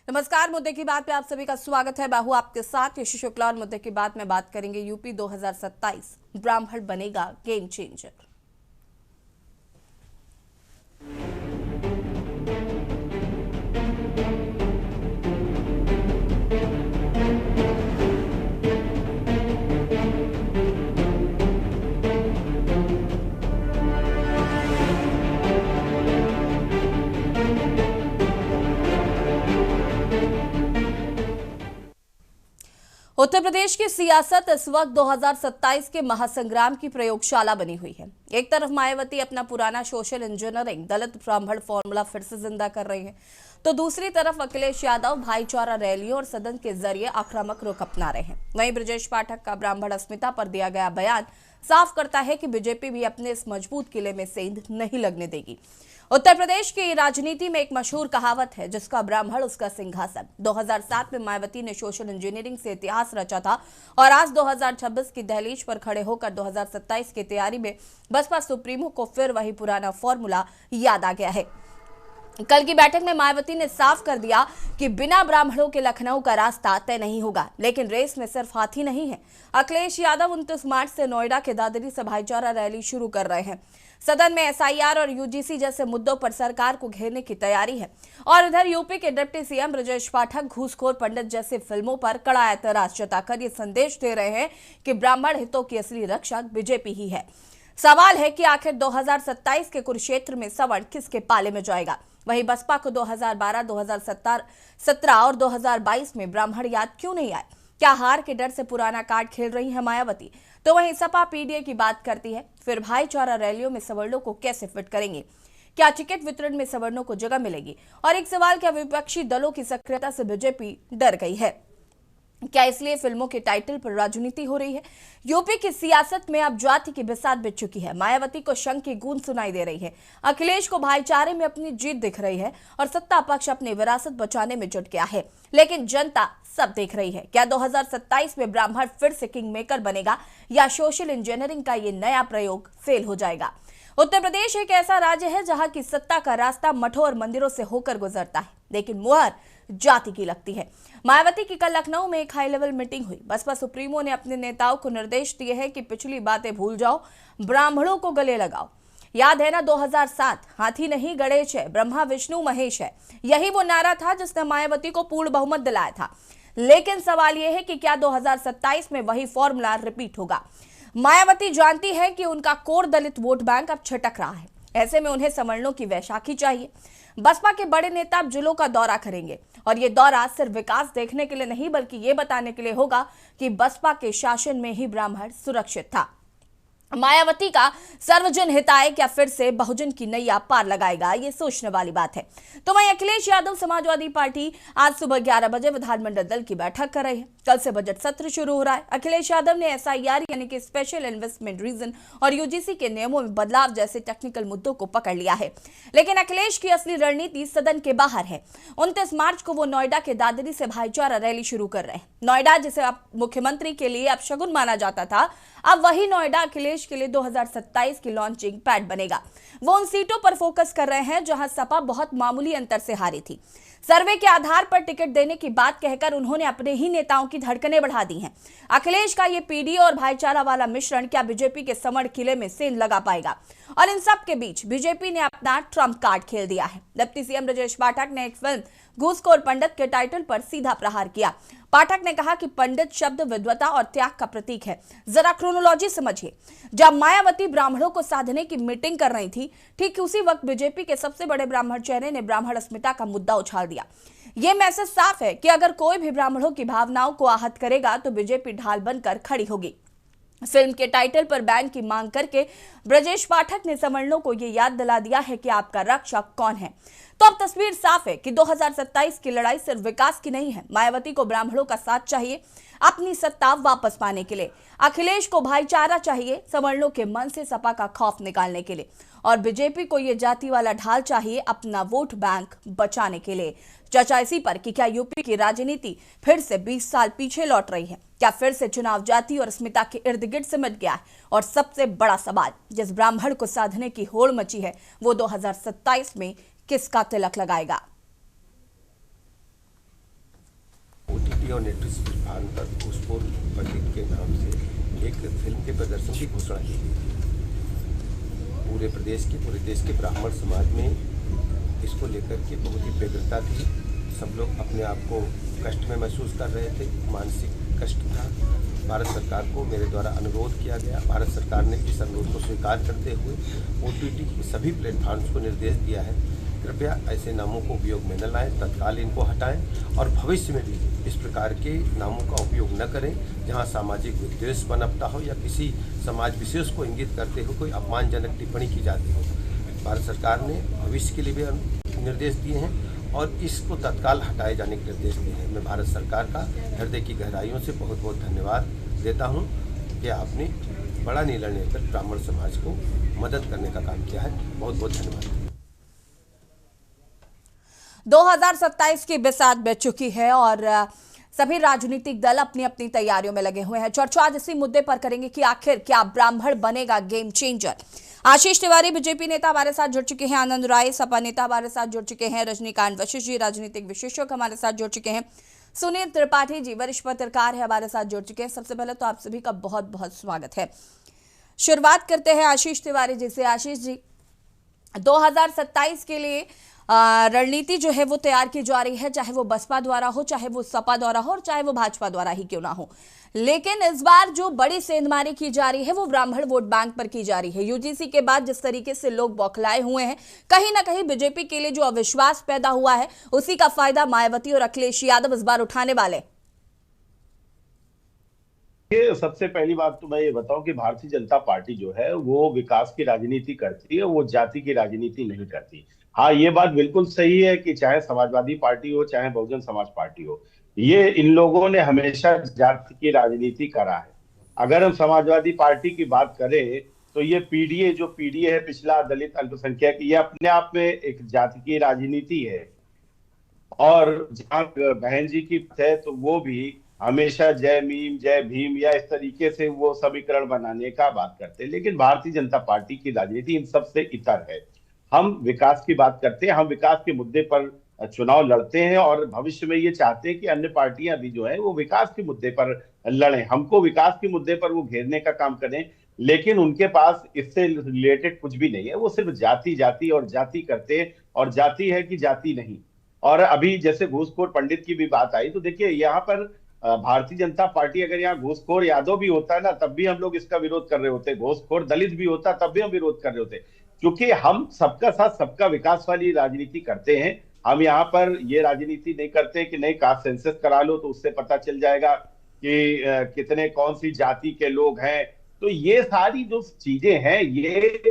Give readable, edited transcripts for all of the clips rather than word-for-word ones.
नमस्कार। मुद्दे की बात पे आप सभी का स्वागत है। बाहू आपके साथ यशु शुक्ला और मुद्दे की बात में बात करेंगे यूपी 2027 ब्राह्मण बनेगा गेम चेंजर। उत्तर प्रदेश की सियासत इस वक्त 2027 के महासंग्राम की प्रयोगशाला बनी हुई है। एक तरफ मायावती अपना पुराना सोशल इंजीनियरिंग दलित ब्राह्मण फॉर्मूला फिर से जिंदा कर रहे हैं, तो दूसरी तरफ अखिलेश यादव भाईचारा रैलियों और सदन के जरिए आक्रामक रुख अपना रहे हैं। वहीं ब्रजेश पाठक का ब्राह्मण अस्मिता पर दिया गया बयान साफ करता है कि बीजेपी भी अपने इस मजबूत किले में सेंध नहीं लगने देगी। उत्तर प्रदेश की राजनीति में एक मशहूर कहावत है, जिसका ब्राह्मण उसका सिंहासन। 2007 में मायावती ने सोशल इंजीनियरिंग से इतिहास रचा था और आज 2026 की दहलीज पर खड़े होकर 2027 की तैयारी में बसपा सुप्रीमो को फिर वही पुराना फॉर्मूला याद आ गया है। कल की बैठक में मायावती ने साफ कर दिया कि बिना ब्राह्मणों के लखनऊ का रास्ता तय नहीं होगा, लेकिन रेस में सिर्फ हाथी नहीं है। अखिलेश यादव 29 मार्च से नोएडा के दादरी से भाईचारा रैली शुरू कर रहे हैं। सदन में एसआईआर और यूजीसी जैसे मुद्दों पर सरकार को घेरने की तैयारी है और इधर यूपी के डिप्टी सीएम ब्रजेश पाठक घूसखोर पंडित जैसे फिल्मों पर कड़ा एतराज जताकर ये संदेश दे रहे हैं कि ब्राह्मण हितों की असली रक्षक बीजेपी ही है। सवाल है कि आखिर 2027 के कुरुक्षेत्र में सवर्ण किसके पाले में जाएगा। वहीं बसपा को 2012, 2017 और 2022 में ब्राह्मण याद क्यों नहीं आए? क्या हार के डर से पुराना कार्ड खेल रही है मायावती? तो वहीं सपा पीडीए की बात करती है, फिर भाईचारा रैलियों में सवर्णों को कैसे फिट करेंगे? क्या टिकट वितरण में सवर्णों को जगह मिलेगी? और एक सवाल, क्या विपक्षी दलों की सक्रियता से बीजेपी डर गई है? क्या इसलिए फिल्मों के टाइटल पर राजनीति हो रही है? यूपी की सियासत में अब जाति की बिसात बिछ चुकी है। मायावती को शंख की गूंज सुनाई दे रही है, अखिलेश को भाईचारे में अपनी जीत दिख रही है और सत्ता पक्ष अपनी विरासत बचाने में जुट गया है। लेकिन जनता सब देख रही है। क्या 2027 में ब्राह्मण फिर से किंग मेकर बनेगा या सोशल इंजीनियरिंग का ये नया प्रयोग फेल हो जाएगा? उत्तर प्रदेश एक ऐसा राज्य है जहां की सत्ता का रास्ता मठों और मंदिरों से होकर गुजरता है, लेकिन मुहर जाति की लगती है। मायावती की कल लखनऊ में एक हाई लेवल मीटिंग हुई। बसपा सुप्रीमो ने अपने नेताओं को निर्देश दिए हैं कि पिछली बातें भूल जाओ, ब्राह्मणों को गले लगाओ। याद है ना 2007, हाथी नहीं गणेश है, ब्रह्मा विष्णु महेश है। यही वो नारा था जिसने मायावती को पूर्ण बहुमत दिलाया था। लेकिन सवाल यह है कि क्या 2027 में वही फॉर्मूला रिपीट होगा? मायावती जानती है कि उनका कोर दलित वोट बैंक अब छटक रहा है। ऐसे में उन्हें सवर्णों की वैशाखी चाहिए। बसपा के बड़े नेता अब जिलों का दौरा करेंगे और ये दौरा सिर्फ विकास देखने के लिए नहीं, बल्कि ये बताने के लिए होगा कि बसपा के शासन में ही ब्राह्मण सुरक्षित था। मायावती का सर्वजन हिताय क्या फिर से बहुजन की नैया पार लगाएगा? ये सोचने वाली बात है। तो वहीं अखिलेश यादव समाजवादी पार्टी आज सुबह 11 बजे विधानमंडल दल की बैठक कर रही है। कल से बजट सत्र शुरू हो रहा है। अखिलेश यादव ने एसआईआर यानी कि स्पेशल इन्वेस्टमेंट रीजन और यूजीसी के नियमों में बदलाव जैसे टेक्निकल मुद्दों को पकड़ लिया है। लेकिन अखिलेश की असली रणनीति सदन के बाहर है। 29 मार्च को वो नोएडा के दादरी से भाईचारा रैली शुरू कर रहे हैं। नोएडा जिसे अब मुख्यमंत्री के लिए अपशगुन माना जाता था, अब वही नोएडा अखिलेश के लिए 2027 की लॉन्चिंग पैड बनेगा। वो उन सीटों पर फोकस कर रहे हैं जहां सपा बहुत मामूली अंतर से हारी थी। सर्वे के आधार पर टिकट देने की बात कहकर उन्होंने अपने ही नेताओं की धड़कनें बढ़ा दी हैं। अखिलेश का ये पीडीए और भाईचारा वाला मिश्रण क्या बीजेपी के सवर्ण किले में सेंध लगा पाएगा? और इन सब के बीच बीजेपी ने अपना ट्रम्प कार्ड खेल दिया है। डिप्टी सीएम ब्रजेश पाठक ने एक फिल्म घूसखोर पंडित के टाइटल पर सीधा प्रहार किया। पाठक ने कहा कि पंडित शब्द विद्वता और त्याग का प्रतीक है। जरा क्रोनोलॉजी समझिए। जब मायावती ब्राह्मणों को साधने की मीटिंग कर रही थी, ठीक उसी वक्त बीजेपी के सबसे बड़े ब्राह्मण चेहरे ने ब्राह्मण अस्मिता का मुद्दा उछाल दिया। यह मैसेज साफ है कि अगर कोई भी ब्राह्मणों की भावनाओं को आहत करेगा तो बीजेपी ढाल बनकर खड़ी होगी। फिल्म के टाइटल पर बैन की मांग करके ब्रजेश पाठक ने सवर्णों को यह याद दिला दिया है कि आपका रक्षक कौन है। तो अब तस्वीर साफ है कि 2027 की लड़ाई सिर्फ विकास की नहीं है। मायावती को ब्राह्मणों का साथ चाहिए अपनी सत्ता वापस पाने के लिए, अखिलेश को भाईचारा चाहिए सवर्णों के मन से सपा का खौफ निकालने के लिए, और बीजेपी को यह जाति वाला ढाल चाहिए अपना वोट बैंक बचाने के लिए। चर्चा इसी पर कि क्या यूपी की राजनीति फिर से 20 साल पीछे लौट रही है? क्या फिर से चुनाव जाति और अस्मिता के इर्द गिर्द सिमट गया है? और सबसे बड़ा सवाल, जिस ब्राह्मण को साधने की होड़ मची है, वो 2027 में किसका तिलक लगाएगा? ओटीटी और नेटफ्लिक्स प्लेटफॉर्म पर भोजपुर पंडित के नाम से एक फिल्म के प्रदर्शन की घोषणा की गई थी। पूरे पूरे देश के ब्राह्मण समाज में इसको लेकर के बहुत ही व्यग्रता थी। सब लोग अपने आप को कष्ट में महसूस कर रहे थे, मानसिक कष्ट था। भारत सरकार को मेरे द्वारा अनुरोध किया गया। भारत सरकार ने इस अनुरोध को स्वीकार करते हुए ओटीटी के सभी प्लेटफॉर्म्स को निर्देश दिया है, कृपया ऐसे नामों को उपयोग में न लाएं, तत्काल इनको हटाएं और भविष्य में भी इस प्रकार के नामों का उपयोग न करें जहां सामाजिक विद्वेष पनपता हो या किसी समाज विशेष को इंगित करते हुए कोई अपमानजनक टिप्पणी की जाती हो। भारत सरकार ने भविष्य के लिए भी निर्देश दिए हैं और इसको तत्काल हटाए जाने के निर्देश दिए हैं। मैं भारत सरकार का हृदय की गहराइयों से बहुत बहुत धन्यवाद देता हूं कि आपने बड़ा निर्णय लेकर ब्राह्मण समाज को मदद करने का काम किया है। बहुत बहुत धन्यवाद। 2027 की बिसात बज चुकी है और सभी राजनीतिक दल अपनी अपनी तैयारियों में लगे हुए हैं। चर्चा आज इसी मुद्दे पर करेंगे कि आखिर क्या ब्राह्मण बनेगा गेम चेंजर। आशीष तिवारी बीजेपी नेता हमारे साथ जुड़ चुके हैं, आनंद राय सपा नेता हमारे साथ जुड़ चुके हैं, रजनीकांत वशिष्ठ जी राजनीतिक विशेषज्ञ हमारे साथ जुड़ चुके हैं, सुनील त्रिपाठी जी वरिष्ठ पत्रकार है हमारे साथ जुड़ चुके हैं। सबसे पहले तो आप सभी का बहुत बहुत स्वागत है। शुरुआत करते हैं आशीष तिवारी जी से। आशीष जी, 2027 के लिए रणनीति जो है वो तैयार की जा रही है, चाहे वो बसपा द्वारा हो, चाहे वो सपा द्वारा हो और चाहे वो भाजपा द्वारा ही क्यों ना हो। लेकिन इस बार जो बड़ी सेंधमारी की जा रही है वो ब्राह्मण वोट बैंक पर की जा रही है। यूजीसी के बाद जिस तरीके से लोग बौखलाए हुए हैं, कहीं ना कहीं बीजेपी के लिए जो अविश्वास पैदा हुआ है उसी का फायदा मायावती और अखिलेश यादव इस बार उठाने वाले। ये सबसे पहली बात तो मैं ये बताऊं कि भारतीय जनता पार्टी जो है वो विकास की राजनीति करती है, वो जाति की राजनीति नहीं करती। हाँ, ये बात बिल्कुल सही है कि चाहे समाजवादी पार्टी हो चाहे बहुजन समाज पार्टी हो, ये इन लोगों ने हमेशा जाति की राजनीति करा है। अगर हम समाजवादी पार्टी की बात करें तो ये पीडीए जो पीडीए है, पिछड़ा दलित अल्पसंख्यक, ये अपने आप में एक जाति की राजनीति है। और जहाँ बहन जी की बात है तो वो भी हमेशा जय मीम जय भीम या इस तरीके से वो समीकरण बनाने का बात करते हैं। लेकिन भारतीय जनता पार्टी की राजनीति इन सब से इतर है। हम विकास की बात करते हैं, हम विकास के मुद्दे पर चुनाव लड़ते हैं और भविष्य में ये चाहते हैं कि अन्य पार्टियां भी जो है वो विकास के मुद्दे पर लड़ें, हमको विकास के मुद्दे पर वो घेरने का काम करें। लेकिन उनके पास इससे रिलेटेड कुछ भी नहीं है, वो सिर्फ जाति जाति और जाति करते हैं, और जाति है कि जाति नहीं। और अभी जैसे घूसखोर पंडित की भी बात आई तो देखिए, यहाँ पर भारतीय जनता पार्टी, अगर यहाँ घूसखोर यादव भी होता है ना तब भी हम लोग इसका विरोध कर रहे होते, घूसखोर दलित भी होता तब भी हम विरोध कर रहे होते, क्योंकि हम सबका साथ सबका विकास वाली राजनीति करते हैं। हम यहाँ पर ये राजनीति नहीं करते कि नहीं कास्ट सेंसस करा लो तो उससे पता चल जाएगा कि कितने कौन सी जाति के लोग हैं। तो ये सारी जो चीजें हैं ये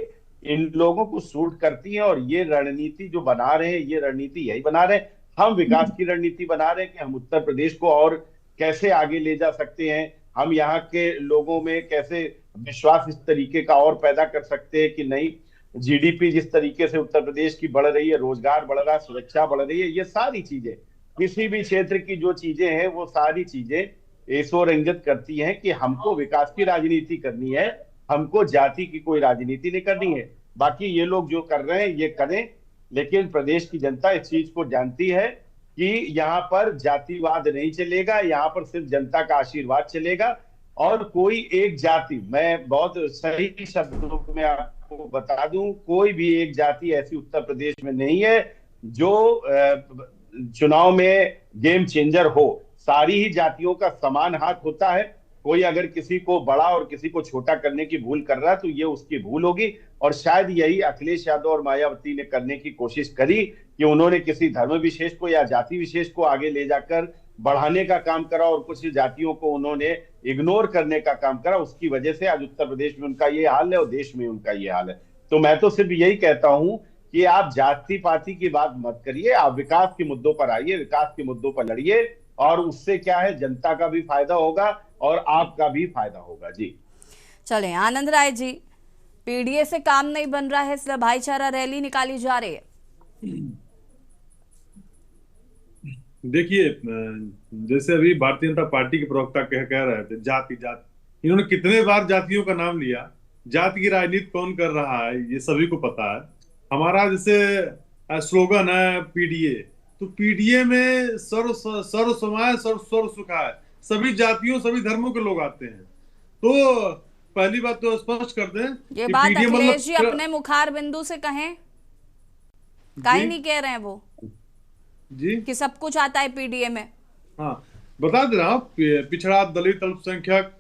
इन लोगों को सूट करती हैं, और ये रणनीति जो बना रहे हैं ये रणनीति यही बना रहे हैं। हम विकास की रणनीति बना रहे हैं कि हम उत्तर प्रदेश को और कैसे आगे ले जा सकते हैं, हम यहाँ के लोगों में कैसे विश्वास इस तरीके का और पैदा कर सकते हैं कि नहीं, जीडीपी जिस तरीके से उत्तर प्रदेश की बढ़ रही है, रोजगार बढ़ रहा है, सुरक्षा बढ़ रही है, ये सारी चीजें किसी भी क्षेत्र की जो चीजें हैं वो सारी चीजें इस ओर इंगित करती हैं कि हमको विकास की राजनीति करनी है, हमको जाति की कोई राजनीति नहीं करनी है। बाकी ये लोग जो कर रहे हैं ये करें, लेकिन प्रदेश की जनता इस चीज को जानती है कि यहाँ पर जातिवाद नहीं चलेगा, यहाँ पर सिर्फ जनता का आशीर्वाद चलेगा। और कोई एक जाति, मैं बहुत सही शब्दों में आपको बता दूं, कोई भी एक जाति ऐसी उत्तर प्रदेश में नहीं है जो चुनाव में गेम चेंजर हो। सारी ही जातियों का समान हाथ होता है। कोई अगर किसी को बड़ा और किसी को छोटा करने की भूल कर रहा है तो ये उसकी भूल होगी, और शायद यही अखिलेश यादव और मायावती ने करने की कोशिश करी कि उन्होंने किसी धर्म विशेष को या जाति विशेष को आगे ले जाकर बढ़ाने का काम करा और कुछ जातियों को उन्होंने इग्नोर करने का काम करा। उसकी वजह से आज उत्तर प्रदेश में उनका ये हाल है और देश में उनका ये हाल है। तो मैं तो सिर्फ यही कहता हूं कि आप जाति पाति की बात मत करिए, आप विकास के मुद्दों पर आइए, विकास के मुद्दों पर लड़िए, और उससे क्या है, जनता का भी फायदा होगा और आपका भी फायदा होगा। जी चलें आनंद राय जी, पीडीए से काम नहीं बन रहा है इसलिए भाईचारा रैली निकाली जा रही है। देखिए, जैसे अभी भारतीय जनता पार्टी के प्रवक्ता कह रहे थे जाति जाति, इन्होंने कितने बार जातियों का नाम लिया। जाति की राजनीति कौन कर रहा है ये सभी को पता है। हमारा जैसे स्लोगन है पीडीए, तो पीडीए में सर्व समाय सर्व सुखाय, सभी जातियों सभी धर्मों के लोग आते हैं। तो पहली बात तो स्पष्ट कर दें ये कि बात पीडीए अखिलेश जी मतलब अपने मुखार बिंदु से कहें, काहे जी नहीं कह रहे हैं वो जी कि सब कुछ आता है पीडीए में। हाँ, बता दे रहा हूँ, पिछड़ा, दलित, अल्पसंख्यक,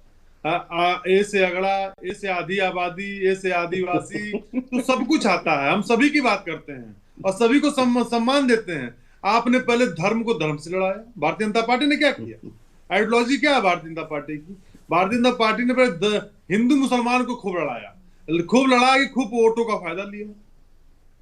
ए से अगड़ा, ए से आधी आबादी, ए से आदिवासी, तो सब कुछ आता है। हम सभी की बात करते हैं और सभी को सम्मान देते हैं। आपने पहले धर्म को धर्म से लड़ाया। भारतीय जनता पार्टी ने क्या किया? आइडियोलॉजी क्या है भारतीय जनता पार्टी की? भारतीय जनता पार्टी ने पहले हिंदू मुसलमान को खूब लड़ाया, खूब लड़ा के खूब वोटों का फायदा लिया।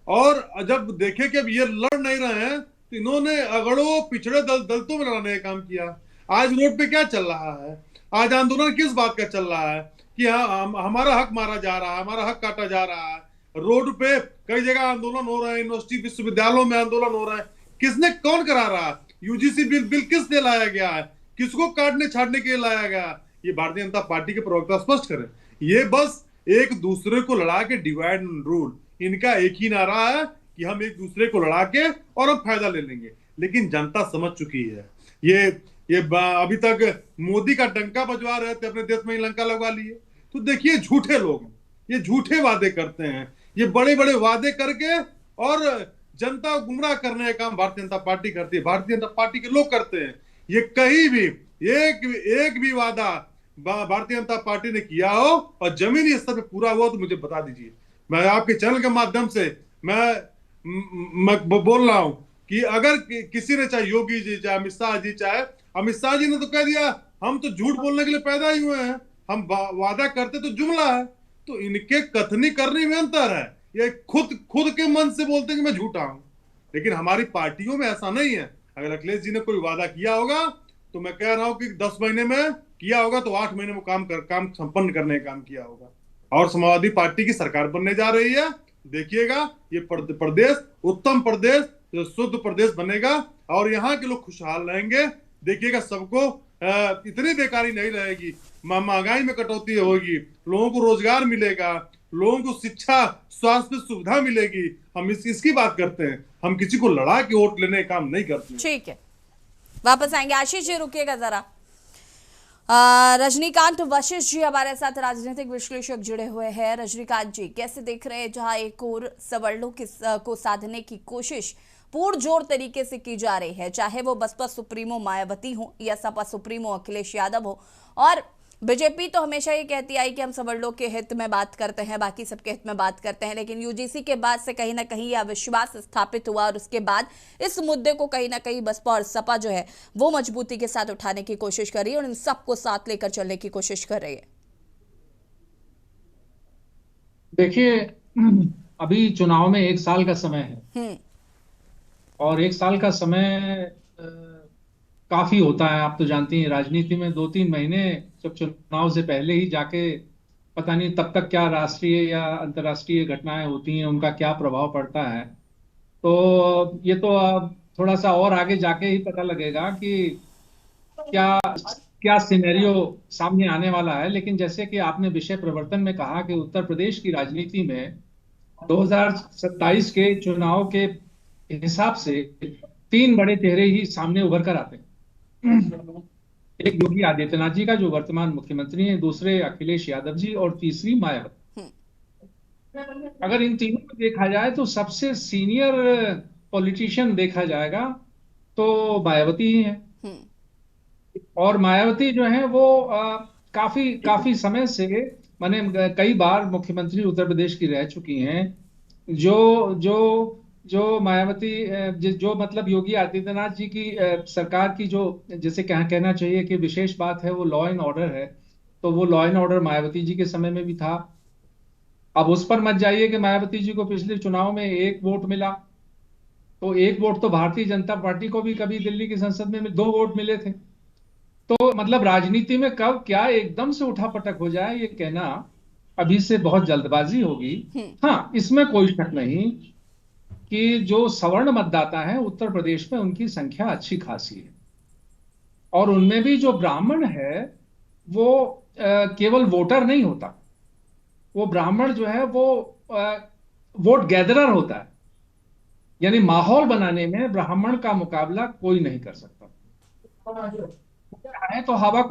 और जब देखे कि अब ये लड़ नहीं रहे हैं तो इन्होंने अगड़ों पिछड़े दलितों में लड़ने का काम किया। आज रोड पे क्या चल रहा है? आज आंदोलन किस बात का चल रहा है कि हमारा हक मारा जा रहा है, हमारा हक काटा जा रहा है। रोड पे कई जगह आंदोलन हो रहे हैं, यूनिवर्सिटी विश्वविद्यालयों में आंदोलन हो रहा है। किसने, कौन करा रहा है? यूजीसी बिल किस लिए लाया गया है? किसको काटने छाटने के लिए लाया गया? ये भारतीय जनता पार्टी के प्रवक्ता स्पष्ट करें। ये बस एक दूसरे को लड़ा के डिवाइड एंड रूल, इनका एक ही नारा है कि हम एक दूसरे को लड़ा के और हम फायदा ले लेंगे। लेकिन जनता समझ चुकी है। ये अभी तक मोदी का डंका बजवा रहे थे, अपने देश में ही लंका लगवा लिए। तो देखिए, झूठे लोग, ये झूठे वादे करते हैं, ये बड़े बड़े वादे करके और जनता को गुमराह करने का काम भारतीय जनता पार्टी करती है, भारतीय जनता पार्टी के लोग करते हैं। ये कहीं भी एक भी वादा भारतीय जनता पार्टी ने किया हो और जमीनी स्तर पे पूरा हुआ तो मुझे बता दीजिए। मैं आपके चैनल के माध्यम से मैं बोल रहा हूं कि अगर किसी ने, चाहे योगी जी, चाहे अमित शाह जी, चाहे अमित शाह जी ने तो कह दिया हम तो झूठ बोलने के लिए पैदा ही हुए हैं, हम वादा करते तो जुमला है। तो इनके कथनी करने में अंतर है। ये खुद के मन से बोलते हैं कि मैं झूठा हूं, लेकिन हमारी पार्टियों में ऐसा नहीं है। अगर अखिलेश जी ने कोई वादा किया होगा तो मैं कह रहा हूं कि 10 महीने में किया होगा तो 8 महीने में काम संपन्न करने का काम किया होगा। और समाजवादी पार्टी की सरकार बनने जा रही है। देखिएगा, ये प्रदेश उत्तम प्रदेश, शुद्ध प्रदेश बनेगा और यहाँ के लोग खुशहाल रहेंगे। देखिएगा, सबको इतनी बेकारी नहीं रहेगी, महंगाई में कटौती होगी, लोगों को रोजगार मिलेगा, लोगों को शिक्षा स्वास्थ्य सुविधा मिलेगी। हम इसकी बात करते हैं, हम किसी को लड़ा के वोट लेने का काम नहीं करते। ठीक है, वापस आएंगे। आशीष जी रुकिएगा जरा। रजनीकांत वशिष्ठ जी हमारे साथ राजनीतिक विश्लेषक जुड़े हुए हैं। रजनीकांत जी, कैसे देख रहे हैं, जहां एक और सवर्णों को साधने की कोशिश पुरजोर तरीके से की जा रही है, चाहे वो बसपा सुप्रीमो मायावती हो या सपा सुप्रीमो अखिलेश यादव हो। और बीजेपी तो हमेशा ये कहती आई कि हम सवर्णों के हित में बात करते हैं, बाकी सबके हित में बात करते हैं। लेकिन यूजीसी के बाद से कहीं ना कहीं यह अविश्वास स्थापित हुआ और उसके बाद इस मुद्दे को कहीं ना कहीं बसपा और सपा जो है वो मजबूती के साथ उठाने की कोशिश कर रही है और इन सबको साथ लेकर चलने की कोशिश कर रही है। देखिए, अभी चुनाव में 1 साल का समय है और 1 साल का समय काफी होता है। आप तो जानती हैं, राजनीति में 2-3 महीने जब चुनाव से पहले ही जाके पता नहीं तब तक क्या राष्ट्रीय या अंतर्राष्ट्रीय घटनाएं होती हैं, उनका क्या प्रभाव पड़ता है। तो ये तो अब थोड़ा सा और आगे जाके ही पता लगेगा कि क्या सिनेरियो सामने आने वाला है। लेकिन जैसे कि आपने विषय प्रवर्तन में कहा कि उत्तर प्रदेश की राजनीति में 2027 के चुनाव के हिसाब से 3 बड़े चेहरे ही सामने उभर कर आते हैं। एक योगी आदित्यनाथ जी का, जो वर्तमान मुख्यमंत्री हैं, दूसरे अखिलेश यादव जी और तीसरी मायावती। अगर इन तीनों को देखा जाए तो सबसे सीनियर पॉलिटिशियन देखा जाएगा तो मायावती ही है। और मायावती जो है वो काफी समय से, माने कई बार मुख्यमंत्री उत्तर प्रदेश की रह चुकी हैं। जो मायावती जो मतलब योगी आदित्यनाथ जी की सरकार की जो, जैसे कहना चाहिए कि विशेष बात है, वो लॉ एंड ऑर्डर है। तो वो law and order Mayawati ji के समय में भी था। अब उस पर मत जाइए कि मायावती जी को पिछले चुनाव में 1 वोट मिला, तो 1 वोट तो भारतीय जनता पार्टी को भी कभी दिल्ली की संसद में 2 वोट मिले थे। तो मतलब राजनीति में कब क्या एकदम से उठापटक हो जाए, ये कहना अभी से बहुत जल्दबाजी होगी। हाँ, इसमें कोई शक नहीं कि जो सवर्ण मतदाता है उत्तर प्रदेश में, उनकी संख्या अच्छी खासी है। और उनमें भी जो ब्राह्मण है वो केवल वोटर नहीं होता, वो ब्राह्मण जो है वो वोट गैदरर होता है। यानी माहौल बनाने में ब्राह्मण का मुकाबला कोई नहीं कर सकता है। तो हवा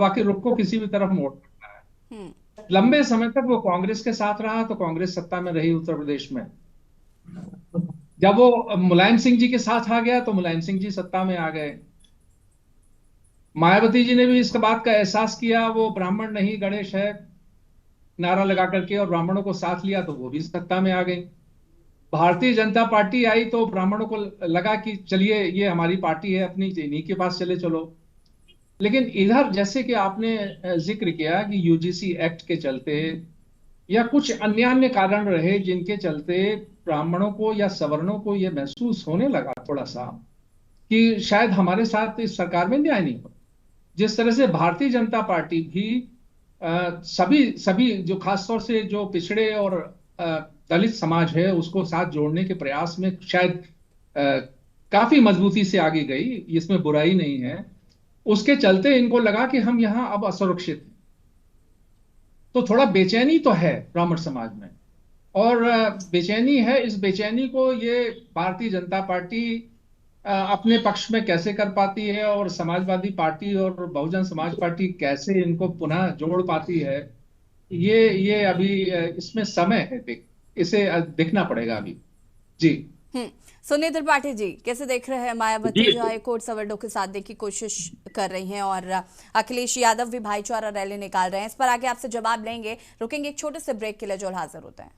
के रुख को किसी भी तरफ मोड़ सकता है। लंबे समय तक वो कांग्रेस के साथ रहा, तो कांग्रेस सत्ता में रही उत्तर प्रदेश में। जब वो मुलायम सिंह जी के साथ आ गया तो मुलायम सिंह जी सत्ता में आ गए। मायावती जी ने भी इस बात का एहसास किया, वो ब्राह्मण नहीं गणेश है नारा लगा करके, और ब्राह्मणों को साथ लिया तो वो भी सत्ता में आ गई। भारतीय जनता पार्टी आई तो ब्राह्मणों को लगा कि चलिए ये हमारी पार्टी है, अपनी इन्हीं के पास चले चलो। लेकिन इधर जैसे कि आपने जिक्र किया कि यूजीसी एक्ट के चलते या कुछ अन्य कारण रहे जिनके चलते ब्राह्मणों को या सवर्णों को यह महसूस होने लगा थोड़ा सा कि शायद हमारे साथ इस सरकार में न्याय नहीं हो। जिस तरह से भारतीय जनता पार्टी भी सभी जो खासतौर से जो पिछड़े और दलित समाज है उसको साथ जोड़ने के प्रयास में शायद काफी मजबूती से आगे गई, इसमें बुराई नहीं है। उसके चलते इनको लगा कि हम यहां अब असुरक्षित हैं, तो थोड़ा बेचैनी तो है ब्राह्मण समाज में, और बेचैनी है। इस बेचैनी को ये भारतीय जनता पार्टी अपने पक्ष में कैसे कर पाती है, और समाजवादी पार्टी और बहुजन समाज पार्टी कैसे इनको पुनः जोड़ पाती है, ये अभी इसमें समय है, इसे देखना पड़ेगा अभी। जी सुनील त्रिपाठी जी, कैसे देख रहे हैं मायावती जो हाईकोर्ट सवर्णों के साधने की कोशिश कर रही हैं और अखिलेश यादव भी भाईचारा रैली निकाल रहे हैं? इस पर आगे आपसे जवाब लेंगे, रुकेंगे एक छोटे से ब्रेक के लिए, जो हाजिर होते हैं।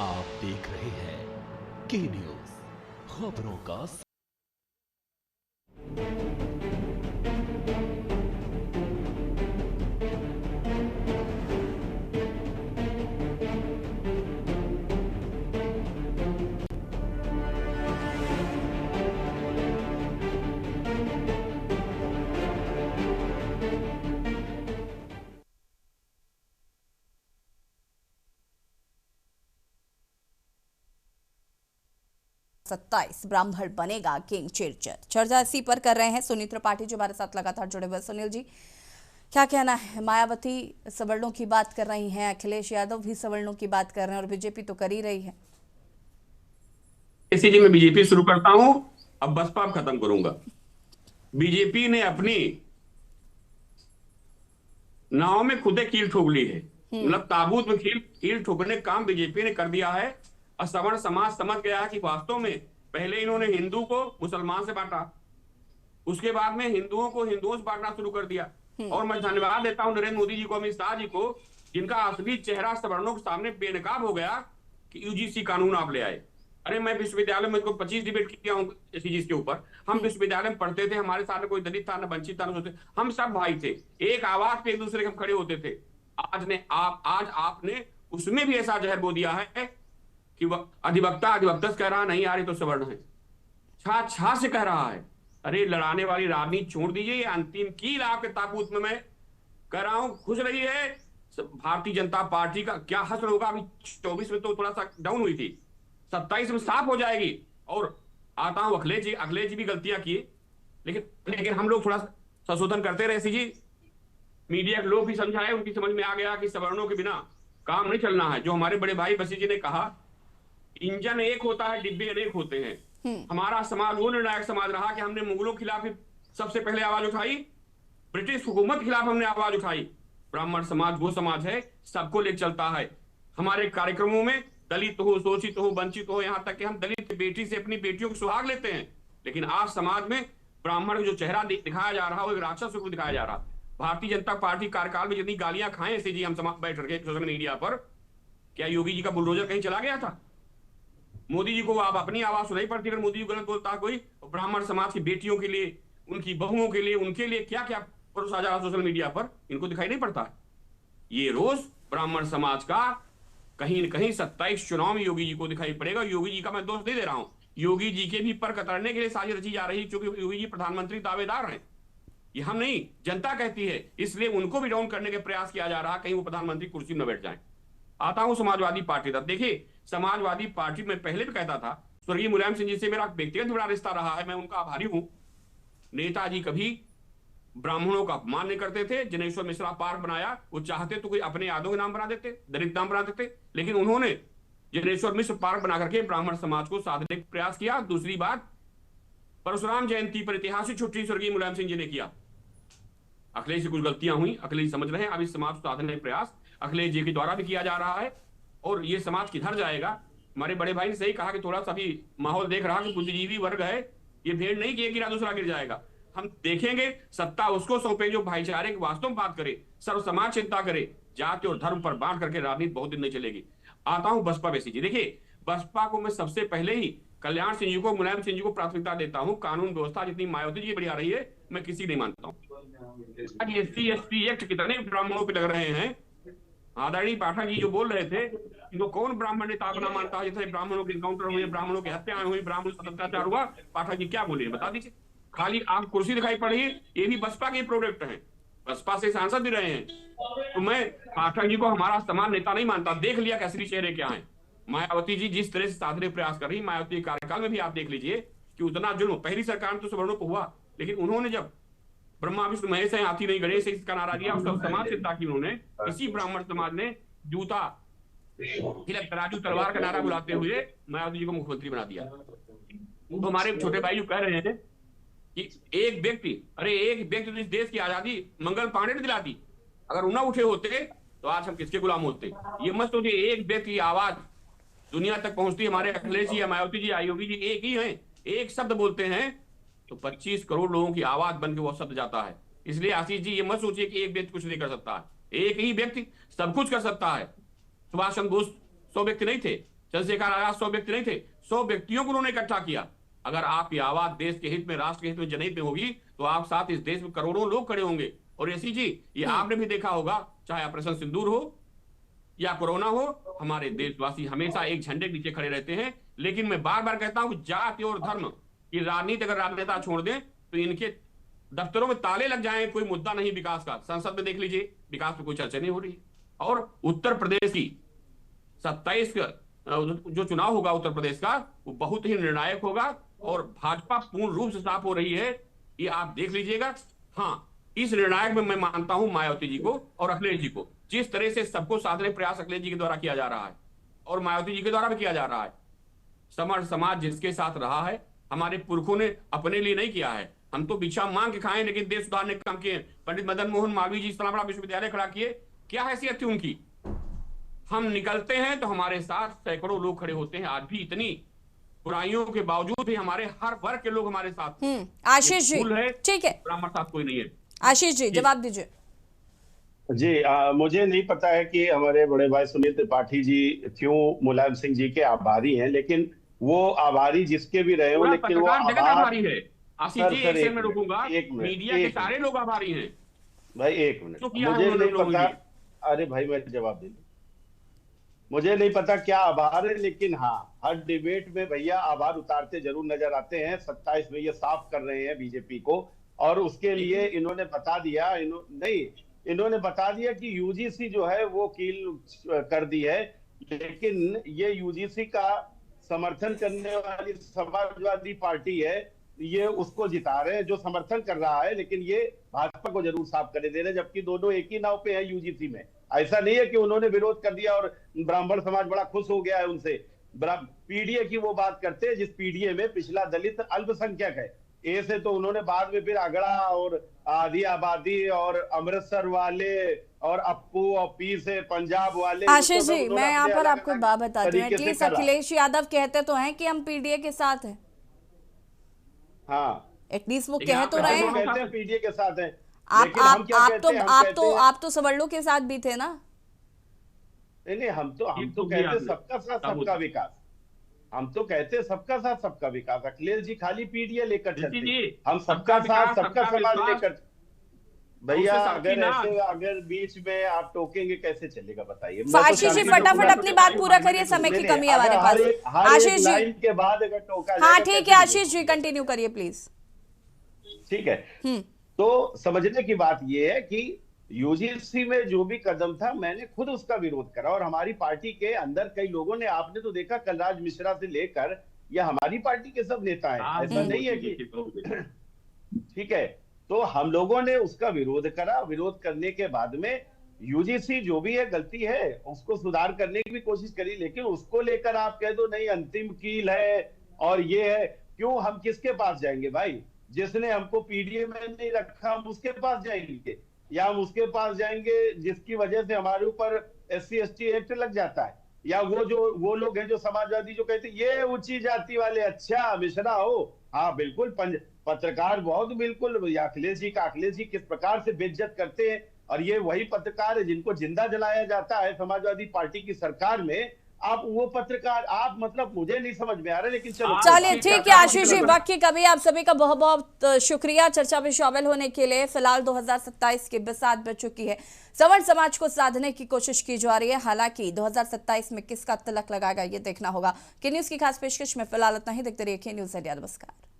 आप देख रहे हैं के न्यूज, खबरों का सत्ताईस ब्राह्मण बनेगा गेम चेंजर, चर्चा इसी पर कर रहे हैं सुनील त्रिपाठी जो हमारे साथ लगातार जुड़े हुए। सुनील जी, क्या कहना है? मायावती सवर्णों की बात कर रही हैं, अखिलेश यादव भी सवर्णों की बात कर रहे हैं, और बीजेपी तो कर ही रही है। इसी जी मैं बीजेपी शुरू करता हूं, अब बसपा खत्म करूंगा। बीजेपी ने अपनी नाव में खुदे कील ठोक ली है, मतलब ताबूत में कील ठोकने का काम बीजेपी ने कर दिया है। और सवर्ण समाज समझ गया कि वास्तव में पहले इन्होंने हिंदू को मुसलमान से बांटा, उसके बाद में हिंदुओं को हिंदुओं से बांटना शुरू कर दिया। और मैं धन्यवाद देता हूं नरेंद्र मोदी जी को, अमित शाह जी को, जिनका असली चेहरा सवर्णों के सामने बेनकाब हो गया कि यूजीसी कानून आप ले आए। अरे मैं विश्वविद्यालय में 25 डिबेट किया हूँ एससीजी के ऊपर। हम विश्वविद्यालय में पढ़ते थे, हमारे साथ कोई दलित था, न वंचित था, न सोचते, हम सब भाई थे, एक आवाज पे एक दूसरे के हम खड़े होते थे। आज आपने उसमें भी ऐसा जहर बो दिया है कि अधिवक्ता से कह रहा नहीं आ रही तो सवर्ण है, छा से कह रहा है। अरे लड़ाने वाली राजनीति छोड़ दीजिए, ये अंतिम कील आपके ताबूत में मैं कह रहा हूं घुस रही है। भारतीय जनता पार्टी का क्या हश्र होगा? अभी 24 में तो थोड़ा सा डाउन हुई थी, 27 में साफ हो जाएगी। और आता हूं अखिलेश जी भी गलतियां किए, लेकिन हम लोग थोड़ा संशोधन करते रहे। जी मीडिया के लोग भी समझाए, उनकी समझ में आ गया कि सवर्णों के बिना काम नहीं चलना है। जो हमारे बड़े भाई बसी जी ने कहा, इंजन एक होता है, डिब्बे अनेक होते हैं। हमारा समाज वो निर्णायक समाज रहा कि हमने मुगलों के खिलाफ सबसे पहले आवाज उठाई, ब्रिटिश हुकूमत के खिलाफ हमने आवाज उठाई। ब्राह्मण समाज वो समाज है सबको ले चलता है। हमारे कार्यक्रमों में दलित हो, शोषित हो, वंचित हो, यहाँ तक कि हम दलित बेटी से अपनी बेटियों को सुहाग लेते हैं। लेकिन आज समाज में ब्राह्मण का जो चेहरा दिखाया जा रहा है वो एक राक्षस को दिखाया जा रहा है। भारतीय जनता पार्टी कार्यकाल में जितनी गालियां खाए ऐसे जी हम समाज बैठ करके सोशल मीडिया पर, क्या योगी जी का बुलडोजर कहीं चला गया था? मोदी जी को आप अपनी आवाज सुनाई पड़ती, अगर मोदी जी गलत बोलता कोई, ब्राह्मण समाज की बेटियों के लिए, उनकी बहुओं के लिए, उनके लिए क्या क्या परोसा जा रहा सोशल मीडिया पर, इनको दिखाई नहीं पड़ता। ये रोज ब्राह्मण समाज का कहीं न कहीं 27 चुनाव में योगी जी को दिखाई पड़ेगा। योगी जी का मैं दोष नहीं दे रहा हूं, योगी जी के भी पर कतरने के लिए साजिश रची जा रही, क्योंकि योगी जी प्रधानमंत्री दावेदार हैं। ये हम नहीं, जनता कहती है, इसलिए उनको भी डाउन करने के प्रयास किया जा रहा, कहीं वो प्रधानमंत्री कुर्सी में बैठ जाए। आता हूं समाजवादी पार्टी तक। देखिए, समाजवादी पार्टी में पहले भी कहता था, स्वर्गीय मुलायम सिंह जी से मेरा व्यक्तिगत बड़ा रिश्ता रहा है, मैं उनका आभारी हूं। नेताजी कभी ब्राह्मणों का अपमान नहीं करते थे। जनेश्वर मिश्रा पार्क बनाया, वो चाहते तो कोई अपने यादों के नाम बना देते, दलित नाम बना देते, लेकिन उन्होंने जनेश्वर मिश्र पार्क बना करके ब्राह्मण समाज को साधने का प्रयास किया। दूसरी बात, परशुराम जयंती पर ऐतिहासिक छुट्टी स्वर्गीय मुलायम सिंह जी ने किया। अखिलेश जी कुछ गलतियां हुई, अखिलेश समझ रहे हैं, अब इस समाज को साधने का प्रयास अखिलेश जी के द्वारा भी किया जा रहा है और ये समाज किधर जाएगा। हमारे बड़े भाई ने सही कहा कि थोड़ा सा भी माहौल देख रहा कि बुद्धिजीवी वर्ग है, ये भेड़ नहीं कि एक गिरा दूसरा गिर जाएगा। हम देखेंगे, सत्ता उसको सौंपे जो भाईचारे की वास्तव में बात करे, सर्व समाज चिंता करे, जाति और धर्म पर बांट करके राजनीति बहुत दिन नहीं चलेगी। आता हूं बसपा पे जी। देखिए, बसपा को मैं सबसे पहले ही कल्याण सिंह जी को, मुलायम सिंह जी को प्राथमिकता देता हूं। कानून व्यवस्था जितनी मायावती जी बढ़िया रही है, मैं किसी नहीं मानता हूं। आज SC ST एक्ट कितने ब्राह्मणों पे लग रहे हैं। आदरणीय पाठक जी जो बोल रहे थे, इनको कौन ब्राह्मण नेता अपना मानता है? जैसे ब्राह्मणों के इनकाउंटर हुए, ब्राह्मणों की हत्याएं हुई, ब्राह्मणों से अत्याचार हुआ, पाठक जी क्या बोले बता दीजिए। खाली आप कुर्सी दिखाई पड़ी है, ये भी बसपा के प्रोडक्ट हैं, बसपा से सांसद भी रहे हैं। तो मैं पाठक जी को हमारा समान नेता नहीं मानता। देख लिया कि असली चेहरे क्या है। मायावती जी जिस तरह से साधने प्रयास कर रही, मायावती के कार्यकाल में भी आप देख लीजिए कि उतना जुल्म पहली सरकार में तो सवर्णों को हुआ, लेकिन उन्होंने जब ब्रह्मा विष्णु महेश है, हाथी नहीं गणेश है, इसका नारा दिया, उसका समाज चिंता की उन्होंने, इसी ब्राह्मण समाज ने जूता हिलक तराजू तलवार का नारा बुलाते हुए मायावती जी को मुख्यमंत्री बना दिया। तो हमारे छोटे भाई जो कह रहे हैं कि एक व्यक्ति, अरे एक व्यक्ति तो इस देश की आजादी मंगल पांडे ने दिला दी, अगर उन्हें उठे होते तो आज हम किसके गुलाम होते। ये मत सोचिए एक व्यक्ति की आवाज दुनिया तक पहुंचती है। हमारे अखिलेश जी, मायावती जी, आयोगी जी एक ही हैं, एक शब्द बोलते हैं तो 25 करोड़ लोगों की आवाज बन के वो शब्द जाता है। इसलिए आशीष जी ये मत सोचिए कि एक व्यक्ति कुछ नहीं कर सकता है, एक ही व्यक्ति सब कुछ कर सकता है। सुभाष चंद्र बोस 100 व्यक्ति नहीं थे, चंद्रशेखर आजाद 100 व्यक्ति नहीं थे, 100 व्यक्तियों को उन्होंने इकट्ठा किया। अगर आपकी आवाज देश के हित में, राष्ट्र के हित में, जनहित में होगी तो आप साथ इस देश में करोड़ों लोग खड़े होंगे। और ऐसी जी ये आपने भी देखा होगा, चाहे ऑपरेशन सिंदूर हो या कोरोना हो, हमारे देशवासी हमेशा एक झंडे के नीचे खड़े रहते हैं। लेकिन मैं बार बार कहता हूं जाति और धर्म की राजनीति अगर राजनेता छोड़ दें तो इनके दफ्तरों में ताले लग जाएं, कोई मुद्दा नहीं विकास का। संसद में देख लीजिए, विकास पे कोई चर्चा नहीं हो रही। और उत्तर प्रदेश की 27 जो चुनाव होगा उत्तर प्रदेश का, वो बहुत ही निर्णायक होगा और भाजपा पूर्ण रूप से साफ हो रही है, ये आप देख लीजिएगा। हाँ, इस निर्णायक में मैं मानता हूं मायावती जी को और अखिलेश जी को। जिस तरह से सबको साधने प्रयास अखिलेश जी के द्वारा किया जा रहा है और मायावती जी के द्वारा भी किया जा रहा है, समर समाज जिसके साथ रहा है, हमारे पुरखों ने अपने लिए नहीं किया है। हम तो भिक्षा मांग के खाएं, लेकिन देश सुधारने का काम किए। पंडित मदन मोहन मालवीय जी इतना बड़ा विश्वविद्यालय खड़ा किए, क्या हैसियत थी उनकी। हम निकलते हैं तो हमारे साथ सैकड़ों लोग खड़े होते हैं। आज भी इतनी बुराइयों के बावजूद भी हमारे हर वर्ग के लोग हमारे साथ। आशीष जी, ठीक है, ब्राह्मण साथ कोई नहीं है। आशीष जी जवाब दीजिए। जी मुझे नहीं पता है कि हमारे बड़े भाई सुनील त्रिपाठी जी क्यों मुलायम सिंह जी के आभारी हैं, लेकिन वो आभारी जिसके भी रहे हो, लेकिन वो आभारी है। आशीष जी एक सेकंड में रुकूंगा, एक मिनट, मीडिया के सारे लोग आभारी हैं भाई। एक मिनट, मुझे नहीं पता, अरे भाई मैं जवाब दे, मुझे नहीं पता क्या आभार है, लेकिन हाँ हर डिबेट में भैया आभार उतारते जरूर नजर आते हैं। 27 में ये साफ कर रहे हैं बीजेपी को, और उसके लिए इन्होंने बता दिया, इन्होंने बता दिया कि यूजीसी जो है वो कील कर दी है। लेकिन ये यूजीसी का समर्थन करने वाली समाजवादी पार्टी है, ये उसको जिता रहे हैं जो समर्थन कर रहा है, लेकिन ये भाजपा को जरूर साफ कर दे रहे हैं, जबकि दोनों एक ही नाव पे है यूजीसी में। ऐसा नहीं है कि उन्होंने विरोध कर दिया और ब्राह्मण समाज बड़ा खुश हो गया है उनसे। पीडीए की वो बात करते हैं जिस पीडीए में पिछला दलित अल्पसंख्यक है। ए से तो उन्होंने बाद में फिर आगरा और आधी आबादी और अमृतसर वाले और अप्पू और पी से पंजाब वाले। आशीष जी मैं यहाँ पर आपको बात बताती हूँ, एटलीस्ट अखिलेश यादव कहते तो हैं कि हम पीडीए के साथ हैं। हाँ, एटलीस्ट वो कह तो रहे हैं, कहते हैं पीडीए के साथ हैं। आप तो सवर्णों के साथ भी थे ना। नहीं, हम तो कहते सबका साथ सबका विकास, हम तो कहते सबका साथ सबका विकास। अखिलेश जी खाली पीडीए लेकर चलते, हम सबका साथ सबका समाज लेकर। भैया अगर बीच में आप टोकेंगे कैसे चलेगा बताइए। आशीष जी फटाफट अपनी बात पूरा करिए, समय की कमी है हमारे पास। आशीष जी के बाद अगर टोका, हाँ ठीक है आशीष जी कंटिन्यू करिए प्लीज। ठीक है, तो समझने की बात यह है कि यूजीसी में जो भी कदम था मैंने खुद उसका विरोध करा, और हमारी पार्टी के अंदर कई लोगों ने, आपने तो देखा कलराज मिश्रा से लेकर, यह हमारी पार्टी के सब नेता हैं, ऐसा नहीं है कि ठीक है। तो हम लोगों ने उसका विरोध करा। विरोध करने के बाद में यूजीसी जो भी है गलती है उसको सुधार करने की भी कोशिश करी, लेकिन उसको लेकर आप कह दो नहीं अंतिम कील है और ये है, क्यों? हम किसके पास जाएंगे भाई? जिसने हमको पीडीए में नहीं रखा हम उसके पास जाएंगे, या हम उसके पास जाएंगे जिसकी वजह से हमारे ऊपर SC/ST एक्ट लग जाता है, या वो लोग हैं जो समाजवादी जो कहते हैं ये ऊंची जाति वाले, अच्छा मिश्रा हो, हाँ बिल्कुल पत्रकार बहुत बिल्कुल अखिलेश जी किस प्रकार से बेइज्जत करते हैं, और ये वही पत्रकार है जिनको जिंदा जलाया जाता है समाजवादी पार्टी की सरकार में। आप वो पत्रकार, आप मतलब मुझे नहीं समझ में आ रहा, लेकिन चलो चलिए ठीक है आशीष जी, वक्त की कमी, आप सभी का बहुत बहुत शुक्रिया चर्चा में शामिल होने के लिए। फिलहाल 2027 की बिसात बज चुकी है, सवर्ण समाज को साधने की कोशिश की जा रही है। हालांकि 2027 में किसका तिलक लगाएगा ये देखना होगा। के न्यूज की खास पेशकश में फिलहाल इतना ही। देखते रहिए के न्यूज इंडिया। नमस्कार।